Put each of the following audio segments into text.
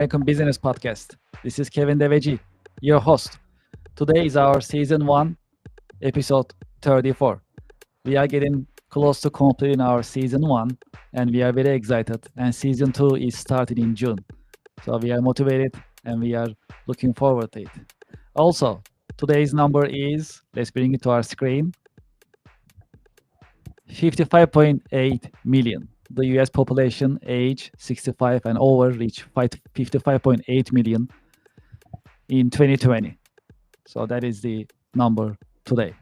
American Business Podcast. This is Kevin Deveci, your host. Today is our season 1, episode 34. We are getting close to completing our season 1 and we are very excited. And season 2 is starting in June. So we are motivated and we are looking forward to it. Also, today's number is, let's bring it to our screen, 55.8 million. The US population age 65 and over reached 55.8 million in 2020. So that is the number today.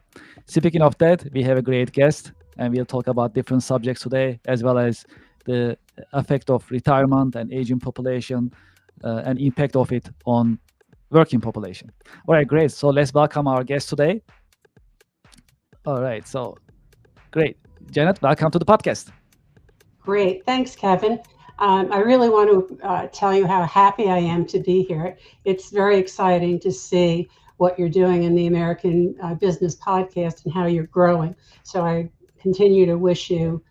Speaking of that, we have a great guest and we'll talk about different subjects today, as well as the effect of retirement and aging population and impact of it on working population. All right, great. So let's welcome our guest today. All right, so great. Janet, welcome to the podcast. Great. Thanks, Kevin. I really want to tell you how happy I am to be here. It's very exciting to see what you're doing in the American Business Podcast and how you're growing. So I continue to wish you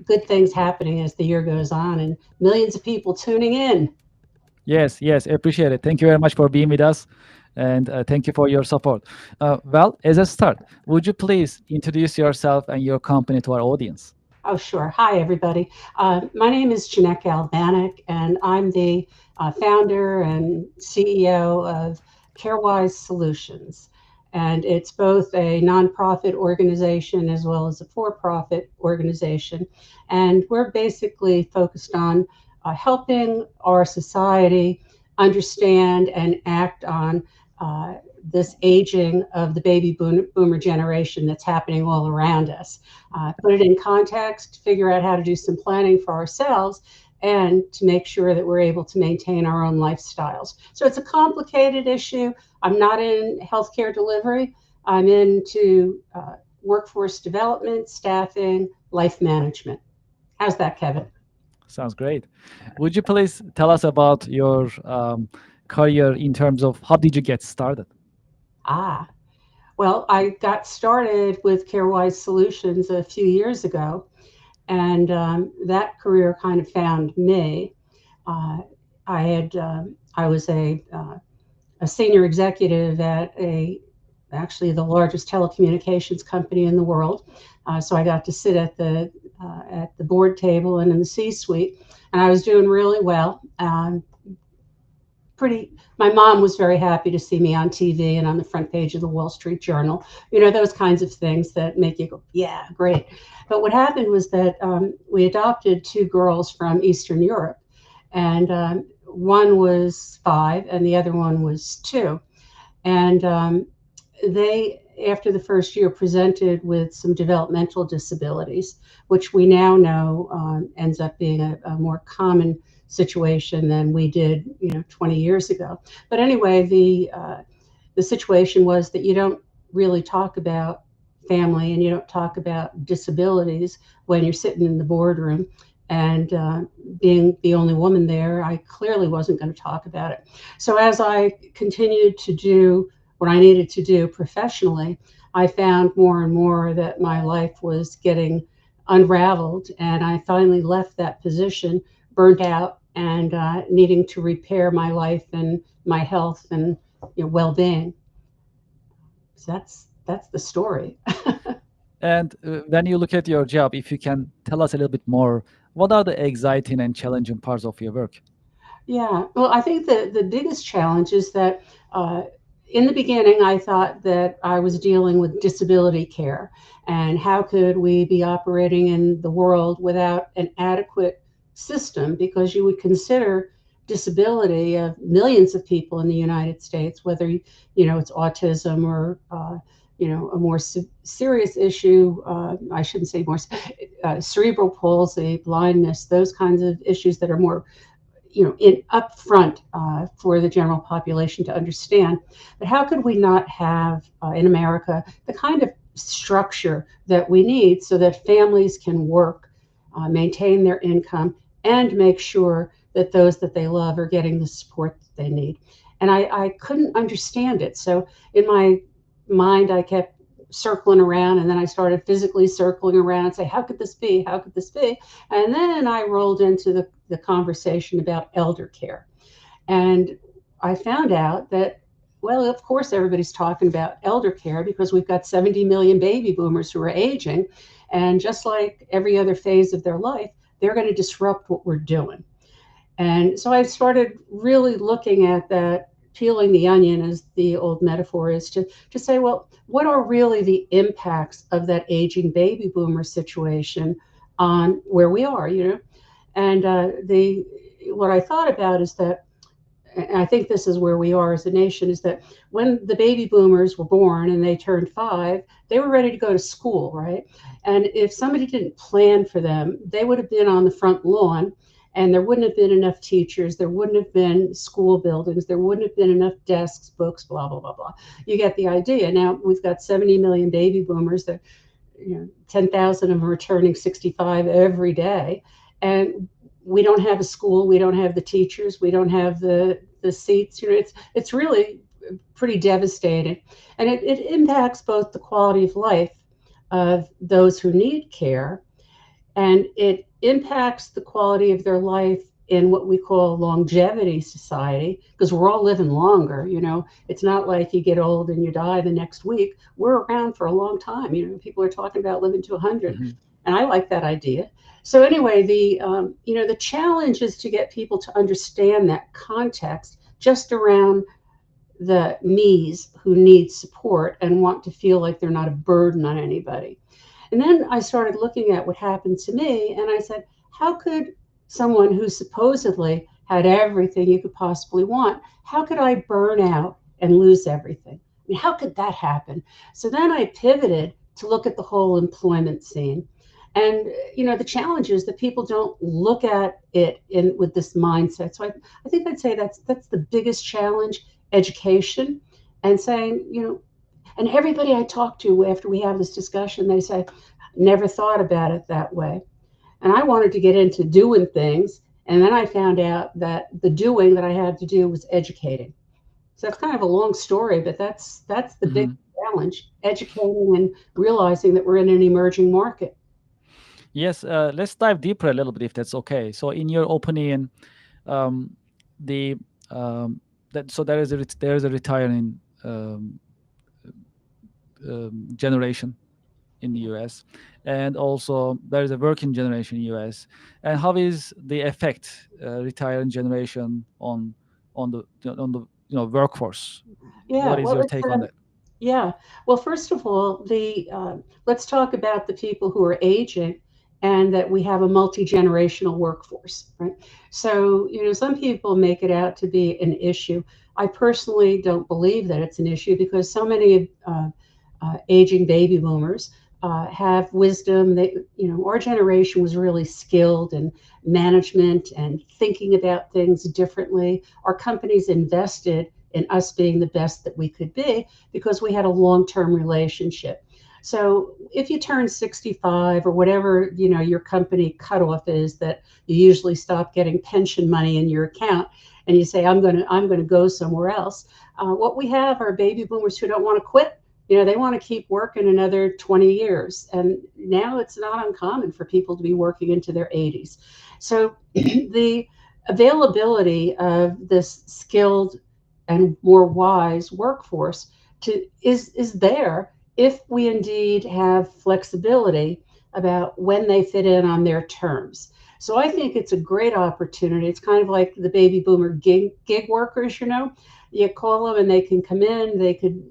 good things happening as the year goes on and millions of people tuning in. Yes, appreciate it. Thank you very much for being with us, and thank you for your support. Well, as a start, would you please introduce yourself and your company to our audience? Oh, sure. Hi, everybody. My name is Jeanette Galvanic, and I'm the founder and CEO of CareWise Solutions. And it's both a nonprofit organization as well as a for-profit organization. And we're basically focused on helping our society understand and act on this aging of the baby boomer generation that's happening all around us. Put it in context, figure out how to do some planning for ourselves, and to make sure that we're able to maintain our own lifestyles. So it's a complicated issue. I'm not in healthcare delivery. I'm into workforce development, staffing, life management. How's that, Kevin? Sounds great. Would you please tell us about your career in terms of how did you get started? Well, I got started with CareWise Solutions a few years ago, and that career kind of found me. Uh, I was a senior executive at actually the largest telecommunications company in the world. So I got to sit at the board table and in the C-suite, and I was doing really well. My mom was very happy to see me on TV and on the front page of the Wall Street Journal. You know, those kinds of things that make you go, yeah, great. But what happened was that we adopted two girls from Eastern Europe, and one was 5 and the other one was 2. And they, after the first year, presented with some developmental disabilities, which we now know ends up being a more common situation than we did, 20 years ago. But anyway, the situation was that you don't really talk about family and you don't talk about disabilities when you're sitting in the boardroom. And being the only woman there, I clearly wasn't going to talk about it. So as I continued to do what I needed to do professionally, I found more and more that my life was getting unraveled. And I finally left that position burnt out and needing to repair my life and my health and well-being. So that's the story. And when you look at your job, if you can tell us a little bit more, what are the exciting and challenging parts of your work? Yeah, well, I think the biggest challenge is that in the beginning, I thought that I was dealing with disability care and how could we be operating in the world without an adequate system, because you would consider disability of millions of people in the United States, whether it's autism or a more serious issue. I shouldn't say more cerebral palsy, blindness, those kinds of issues that are more in upfront for the general population to understand. But how could we not have in America the kind of structure that we need so that families can work, maintain their income, and make sure that those that they love are getting the support that they need? And I couldn't understand it. So in my mind, I kept circling around, and then I started physically circling around and say, how could this be? How could this be? And then I rolled into the conversation about elder care. And I found out that, well, of course, everybody's talking about elder care because we've got 70 million baby boomers who are aging. And just like every other phase of their life, they're going to disrupt what we're doing. And so I started really looking at that, peeling the onion, as the old metaphor is, to say, well, what are really the impacts of that aging baby boomer situation on where we are, you know? And the what I thought about is that, and I think this is where we are as a nation, is that when the baby boomers were born and they turned 5, they were ready to go to school, right? And if somebody didn't plan for them, they would have been on the front lawn, and there wouldn't have been enough teachers, there wouldn't have been school buildings, there wouldn't have been enough desks, books, blah, blah, blah, blah. You get the idea. Now we've got 70 million baby boomers that, 10,000 of them are turning 65 every day. And we don't have a school, we don't have the teachers, we don't have the seats. It's really pretty devastating, and it impacts both the quality of life of those who need care, and it impacts the quality of their life in what we call longevity society, because we're all living longer. It's not like you get old and you die the next week. We're around for a long time. People are talking about living to 100, Mhm. and I like that idea. So anyway, the challenge is to get people to understand that context just around the me's who need support and want to feel like they're not a burden on anybody. And then I started looking at what happened to me, and I said, how could someone who supposedly had everything you could possibly want, how could I burn out and lose everything? I mean, how could that happen? So then I pivoted to look at the whole employment scene. And the challenge is that people don't look at it in with this mindset. So I think I'd say that's the biggest challenge: education, and saying, and everybody I talk to after we have this discussion, they say, never thought about it that way. And I wanted to get into doing things. And then I found out that the doing that I had to do was educating. So that's kind of a long story, but that's the big Mhm. challenge: educating and realizing that we're in an emerging market. Yes, let's dive deeper a little bit if that's okay. So, in your opinion, um, the so there is a retiring generation in the US, and also there is a working generation in US. And how is the effect retiring generation on the workforce? Yeah, What is well, your take on that? yeah. Well, first of all, the let's talk about the people who are aging, and that we have a multi-generational workforce, right? So, some people make it out to be an issue. I personally don't believe that it's an issue, because so many aging baby boomers have wisdom. Our generation was really skilled in management and thinking about things differently. Our companies invested in us being the best that we could be because we had a long-term relationship. So if you turn 65 or whatever, your company cutoff is, that you usually stop getting pension money in your account, and you say, I'm going to go somewhere else. What we have are baby boomers who don't want to quit. They want to keep working another 20 years. And now it's not uncommon for people to be working into their 80s. So the availability of this skilled and more wise workforce is there if we indeed have flexibility about when they fit in on their terms. So I think it's a great opportunity. It's kind of like the baby boomer gig workers. You call them and they can come in. They could,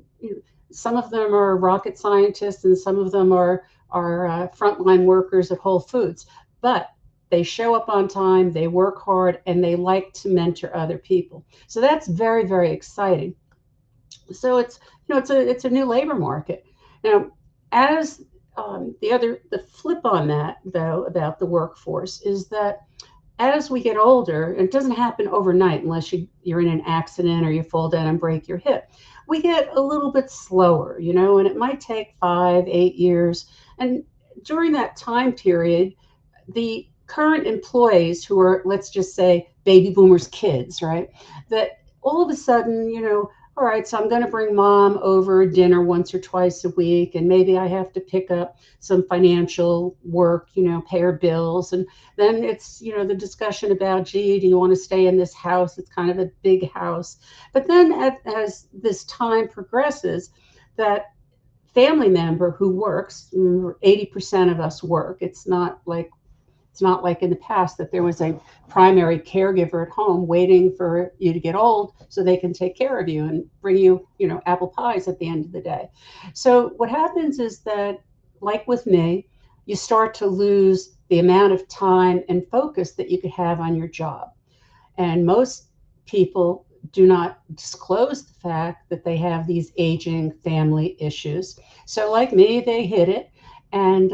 some of them are rocket scientists, and some of them are frontline workers at Whole Foods, but they show up on time, they work hard, and they like to mentor other people. So that's very, very exciting. So it's a new labor market. Now, as the flip on that, though, about the workforce is that as we get older, it doesn't happen overnight unless you're in an accident or you fall down and break your hip. We get a little bit slower, and it might take 5, 8 years. And during that time period, the current employees who are, let's just say, baby boomers' kids, right? That all of a sudden, all right, so I'm going to bring mom over dinner once or twice a week, and maybe I have to pick up some financial work, pay her bills. And then it's, the discussion about, gee, do you want to stay in this house? It's kind of a big house. But then as this time progresses, that family member who works, 80% of us work. It's not like in the past that there was a primary caregiver at home waiting for you to get old so they can take care of you and bring you, apple pies at the end of the day. So what happens is that, like with me, you start to lose the amount of time and focus that you could have on your job. And most people do not disclose the fact that they have these aging family issues. So, like me, they hit it. And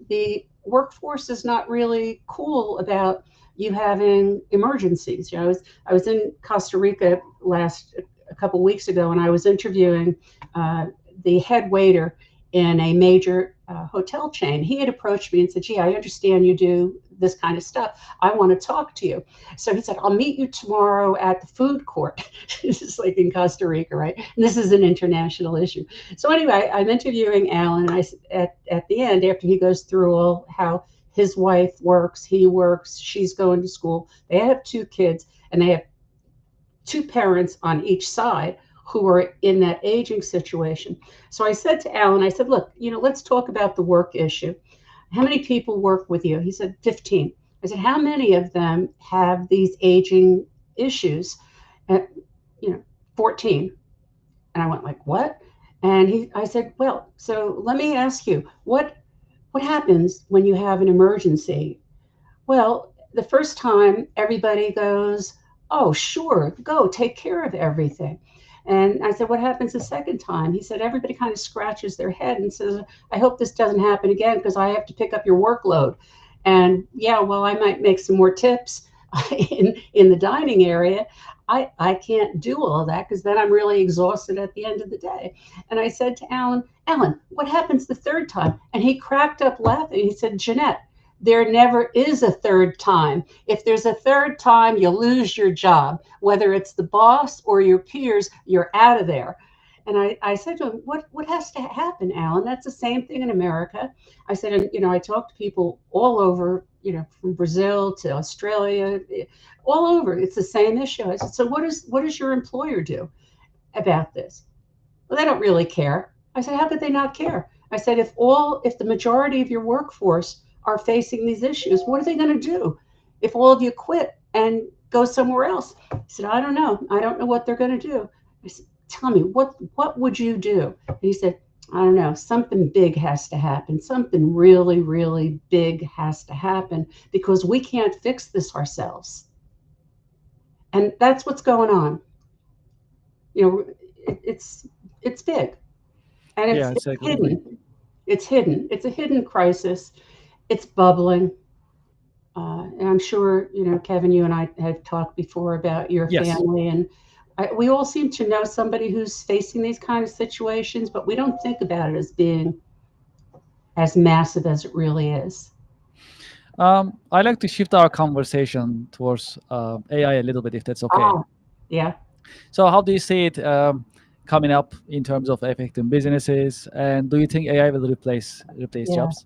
the workforce is not really cool about you having emergencies. I was in Costa Rica a couple weeks ago, and I was interviewing uh, the head waiter in a major hotel chain. He had approached me and said, "Gee, I understand you do this kind of stuff. I want to talk to you." So he said, "I'll meet you tomorrow at the food court." This is like in Costa Rica, right? And this is an international issue. So anyway, I'm interviewing Alan, and at the end, after he goes through all how his wife works, he works, she's going to school. They have two kids, and they have two parents on each side who are in that aging situation. So I said to Alan, I said, "Look, let's talk about the work issue. How many people work with you?" He said, 15. I said, "How many of them have these aging issues?" And, 14. And I went like, "What?" And I said, "Well, so let me ask you, what happens when you have an emergency?" Well, the first time everybody goes, "Oh, sure, go take care of everything." And I said, "What happens the second time?" He said, "Everybody kind of scratches their head and says, I hope this doesn't happen again because I have to pick up your workload." And yeah, well, I might make some more tips in the dining area. I can't do all that because then I'm really exhausted at the end of the day. And I said to Alan, "Alan, what happens the third time?" And he cracked up laughing. He said, "Jeanette, there never is a third time. If there's a third time, you lose your job. Whether it's the boss or your peers, you're out of there." And I said to him, what has to happen, Alan? That's the same thing in America. I said, and I talk to people all over, from Brazil to Australia, all over. It's the same issue. I said, "So what does your employer do about this?" "Well, they don't really care." I said, "How could they not care?" I said, if the majority of your workforce are facing these issues, what are they going to do if all of you quit and go somewhere else? He said, "I don't know. I don't know what they're going to do." I said, "Tell me, what would you do?" And he said, "I don't know. Something big has to happen. Something really, really big has to happen because we can't fix this ourselves." And that's what's going on. You know, it's big, and Yeah, it's exactly. hidden. It's hidden. It's a hidden crisis. It's bubbling. And I'm sure, Kevin, you and I have talked before about your Yes. family, and we all seem to know somebody who's facing these kind of situations, but we don't think about it as being as massive as it really is. I like to shift our conversation towards AI a little bit, if that's okay. Ah, yeah. So, how do you see it coming up in terms of affecting businesses? And do you think AI will replace Yeah. jobs?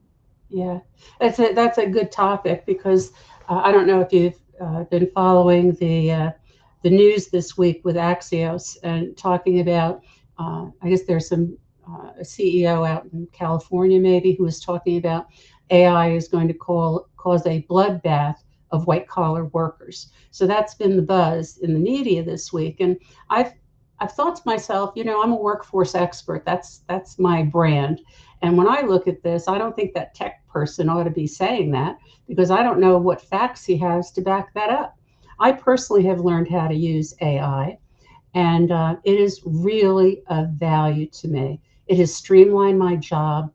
Yeah, that's a good topic because I don't know if you've been following the news this week with Axios and talking about. I guess there's a CEO out in California maybe who was talking about AI is going to cause a bloodbath of white collar workers. So that's been the buzz in the media this week, and I've I've thought to myself, I'm a workforce expert. That's my brand. And when I look at this, I don't think that tech person ought to be saying that because I don't know what facts he has to back that up. I personally have learned how to use AI, and it is really of value to me. It has streamlined my job.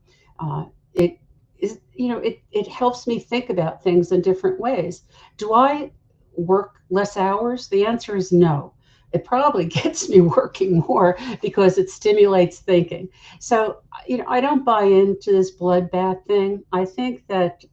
It is, it helps me think about things in different ways. Do I work less hours? The answer is no. It probably gets me working more because it stimulates thinking. So, I don't buy into this bloodbath thing. I think that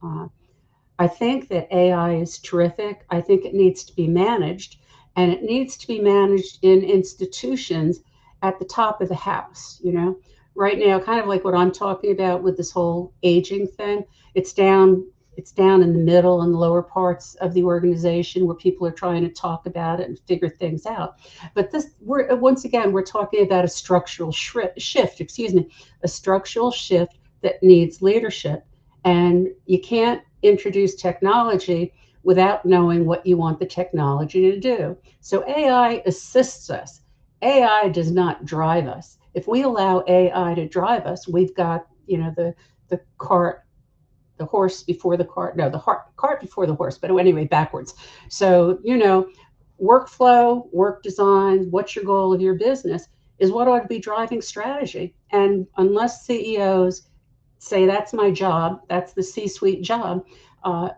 AI is terrific. I think it needs to be managed, and it needs to be managed in institutions at the top of the house, you know. Right now, kind of like what I'm talking about with this whole aging thing, it's down it's down in the middle and lower parts of the organization where people are trying to talk about it and figure things out. But this, we're once again, we're talking about a structural shift, excuse me, a structural shift that needs leadership. And you can't introduce technology without knowing what you want the technology to do. So AI assists us. AI does not drive us. If we allow AI to drive us, we've got, you know, the cart, the horse before the cart, no, the cart before the horse, but anyway, backwards. So, you know, workflow, work design, what's your goal of your business is what ought to be driving strategy. And unless CEOs say that's my job, that's the C-suite job, uh,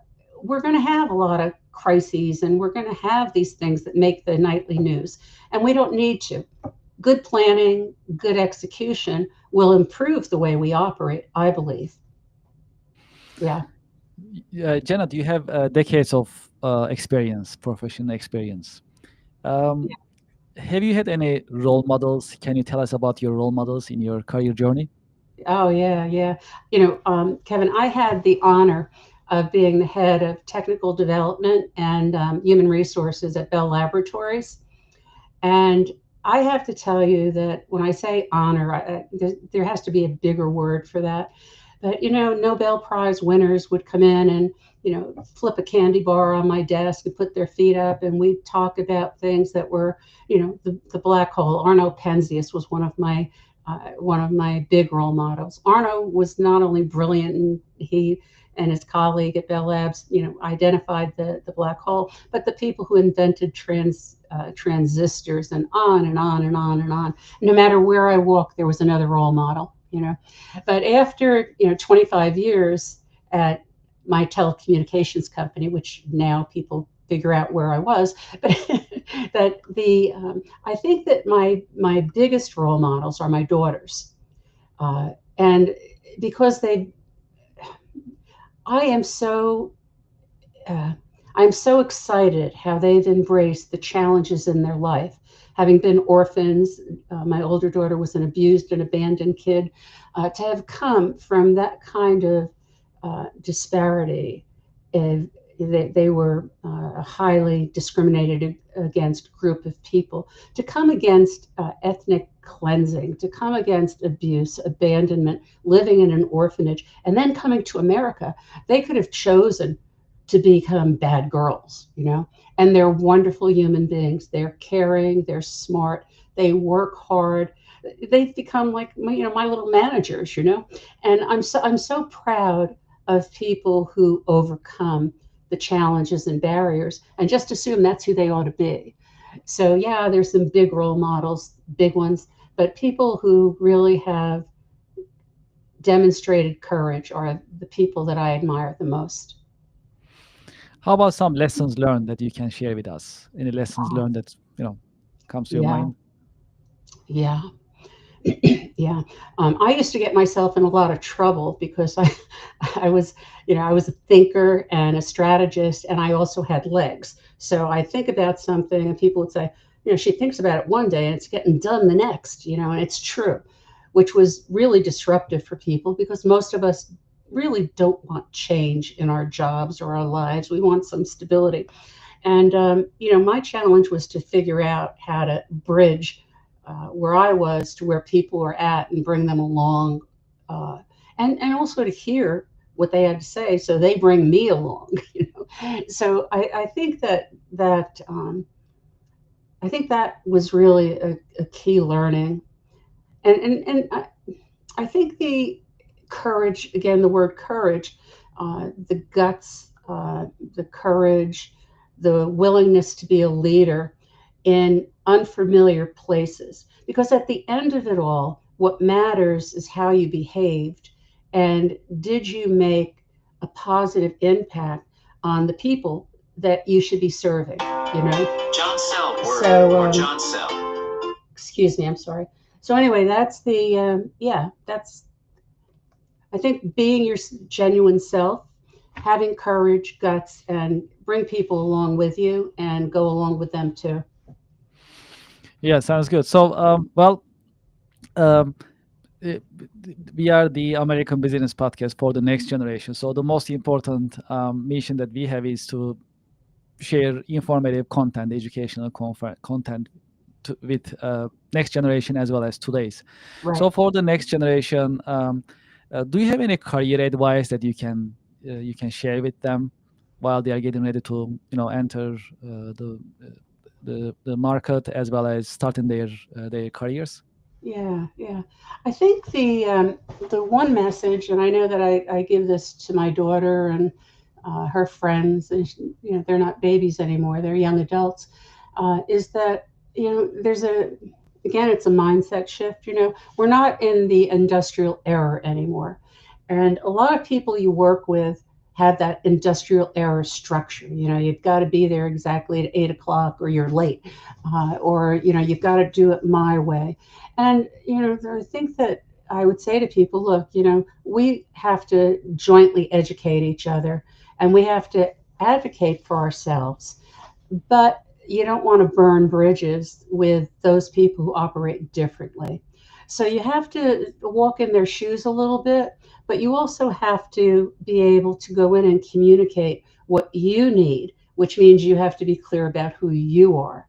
we're going to have a lot of crises and we're going to have these things that make the nightly news. And we don't need to. Good planning, good execution will improve the way we operate, I believe. Yeah. Jenna, do you have decades of experience, professional experience? Um, have you had any role models? Can you tell us about your role models in your career journey? Oh, yeah, yeah. You know, Kevin, I had the honor of being the head of technical development and human resources at Bell Laboratories. And I have to tell you that when I say honor, there has to be a bigger word for that. But, you know, Nobel Prize winners would come in and, you know, flip a candy bar on my desk and put their feet up. And we'd talk about things that were, you know, the black hole. Arno Penzias was one of my big role models. Arno was not only brilliant, and he and his colleague at Bell Labs, you know, identified the black hole, but the people who invented transistors and on and on and on and on. No matter where I walked, there was another role model, you know. But after, you know, 25 years at my telecommunications company, which now people figure out where I was, but that I think that my biggest role models are my daughters, and because I am so uh, I'm so excited how they've embraced the challenges in their life. Having been orphans, my older daughter was an abused and abandoned kid. To have come from that kind of disparity, and they were a highly discriminated against group of people. To come against ethnic cleansing, to come against abuse, abandonment, living in an orphanage, and then coming to America, they could have chosen to become bad girls, you know, and they're wonderful human beings. They're caring, they're smart, they work hard. They've become like you know, my little managers, you know, and I'm so proud of people who overcome the challenges and barriers and just assume that's who they ought to be. So yeah, there's some big role models, big ones, but people who really have demonstrated courage are the people that I admire the most. How about some lessons learned that you can share with us? Any lessons learned that comes to your Yeah, mind? yeah. Yeah, I used to get myself in a lot of trouble because I was, you know, I was a thinker and a strategist, and I also had legs. So I think about something, and people would say, you know, she thinks about it one day and it's getting done the next, you know, and it's true, which was really disruptive for people because most of us really don't want change in our jobs or our lives. We want some stability. And, you know, my challenge was to figure out how to bridge where I was to where people were at and bring them along, uh, and also to hear what they had to say, so they bring me along. You know? So I think I think that was really a key learning, and I think the courage, again, the word courage, the guts, the courage, the willingness to be a leader in unfamiliar places. Because at the end of it all, what matters is how you behaved and did you make a positive impact on the people that you should be serving, you know? John Sell word so, or John Sell. Excuse me, I'm sorry. So anyway, that's the yeah, that's I think being your genuine self, having courage, guts, and bring people along with you and go along with them too. Yeah, sounds good. So, well, um, uh, we are the American Business Podcast for the next generation. So the most important mission that we have is to share informative content, educational content with next generation as well as today's. Right. So for the next generation, do you have any career advice that you can share with them while they are getting ready to enter the market as well as starting their careers? Yeah, yeah. I think the one message, and I know that I give this to my daughter and her friends, and they're not babies anymore; they're young adults. Is that there's a again, it's a mindset shift. We're not in the industrial era anymore, and a lot of people you work with have that industrial era structure. You've got to be there exactly at 8 o'clock, or you're late, or you've got to do it my way. And I think that I would say to people, look, we have to jointly educate each other, and we have to advocate for ourselves. But you don't want to burn bridges with those people who operate differently. So you have to walk in their shoes a little bit, but you also have to be able to go in and communicate what you need, which means you have to be clear about who you are.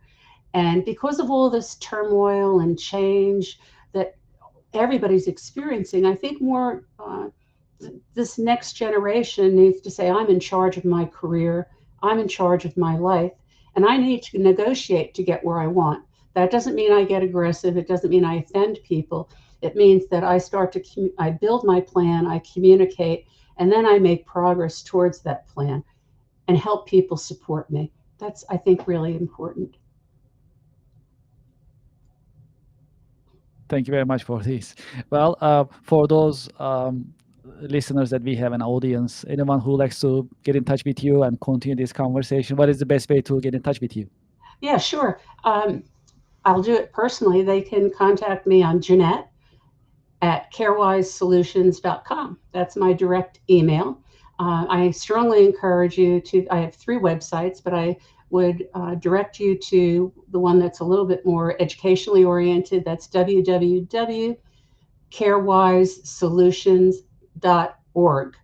And because of all this turmoil and change that everybody's experiencing, I think more this next generation needs to say, I'm in charge of my career, I'm in charge of my life, and I need to negotiate to get where I want. That doesn't mean I get aggressive, it doesn't mean I offend people. It means that I I build my plan, I communicate, and then I make progress towards that plan and help people support me. That's, I think, really important. Thank you very much for this. Well, for those listeners that we have an audience, anyone who likes to get in touch with you and continue this conversation, what is the best way to get in touch with you? Yeah, sure. I'll do it personally. They can contact me on Jeanette at carewisesolutions.com. That's my direct email. I strongly encourage you to, I have 3 websites, but I would direct you to the one that's a little bit more educationally oriented. That's www.carewisesolutions.org.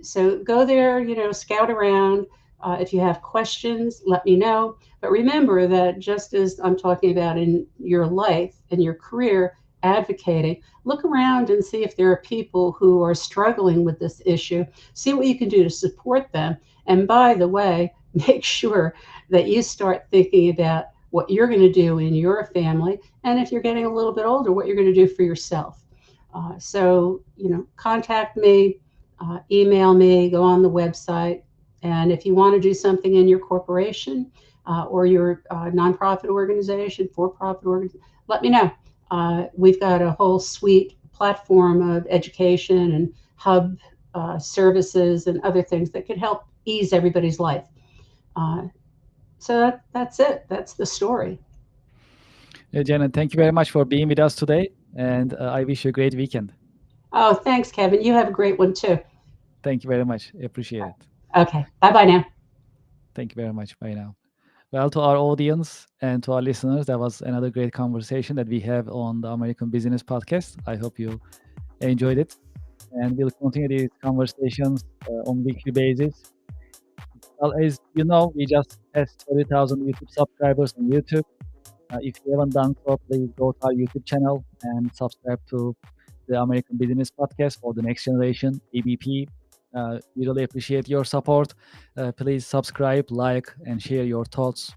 So go there, scout around. If you have questions, let me know. But remember that just as I'm talking about in your life and your career, advocating, look around and see if there are people who are struggling with this issue. See what you can do to support them. And by the way, make sure that you start thinking about what you're going to do in your family. And if you're getting a little bit older, what you're going to do for yourself. Contact me, email me, go on the website. And if you want to do something in your corporation or your nonprofit organization, for-profit organization, let me know. We've got a whole suite platform of education and hub services and other things that could help ease everybody's life. So that's it. That's the story. Janet, thank you very much for being with us today, and I wish you a great weekend. Oh, thanks, Kevin. You have a great one too. Thank you very much. Appreciate it. Okay. Bye-bye now. Thank you very much. Bye now. Well, to our audience and to our listeners, that was another great conversation that we have on the American Business Podcast. I hope you enjoyed it, and we'll continue these conversations on weekly basis. Well, as you know, we just passed 30,000 YouTube subscribers on YouTube. If you haven't done so, please go to our YouTube channel and subscribe to the American Business Podcast for the next generation, ABP. We really appreciate your support. Please subscribe, like, and share your thoughts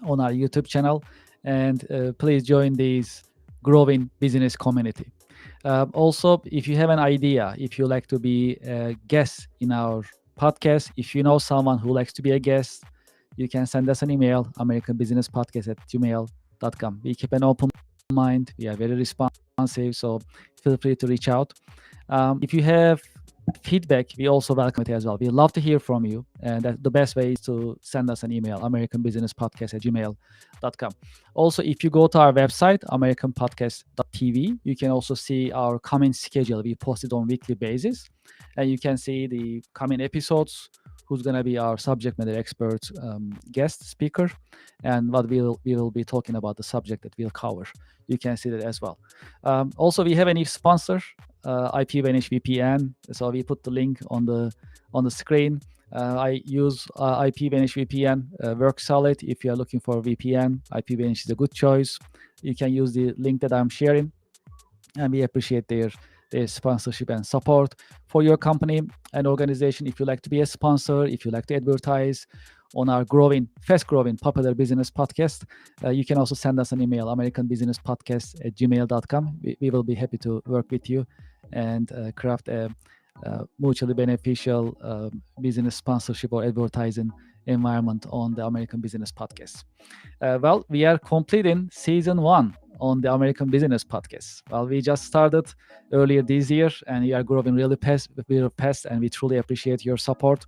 on our YouTube channel. And please join this growing business community. Also, if you have an idea, if you like to be a guest in our podcast, if you know someone who likes to be a guest, you can send us an email, americanbusinesspodcast@gmail.com. We keep an open mind. We are very responsive, so feel free to reach out. If you have feedback, we also welcome it as well. We love to hear from you, and the best way is to send us an email, americanbusinesspodcast@gmail.com. Also, if you go to our website, americanpodcast.tv, you can also see our coming schedule. We post it on weekly basis, and you can see the coming episodes, who's going to be our subject matter expert guest speaker, and what we will be talking about, the subject that we'll cover. You can see that as well. Also, we have a new sponsor, IPVanish VPN. So we put the link on the screen. I use IPVanish VPN, works solid. If you are looking for VPN, IPVanish is a good choice. You can use the link that I'm sharing, and we appreciate their sponsorship and support for your company and organization. If you like to be a sponsor, if you like to advertise on our fast-growing, popular business podcast, you can also send us an email, americanbusinesspodcast@gmail.com. We will be happy to work with you and craft a mutually beneficial business sponsorship or advertising environment on the American Business Podcast. Well, we are completing season 1 on the American Business Podcast. Well, we just started earlier this year, and we are growing really fast, and we truly appreciate your support.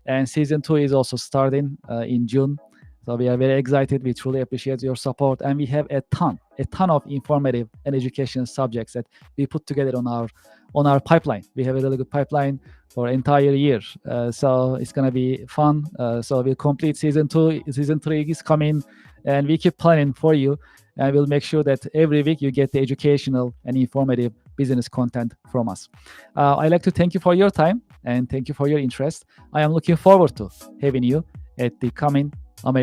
And season 2 is also starting in June. So we are very excited. We truly appreciate your support, and we have a ton of informative and educational subjects that we put together on our pipeline. We have a really good pipeline for entire year, so it's gonna be fun. So we'll complete season 2. Season 3 is coming, and we keep planning for you, and we'll make sure that every week you get the educational and informative business content from us. I'd like to thank you for your time and thank you for your interest. I am looking forward to having you at the coming American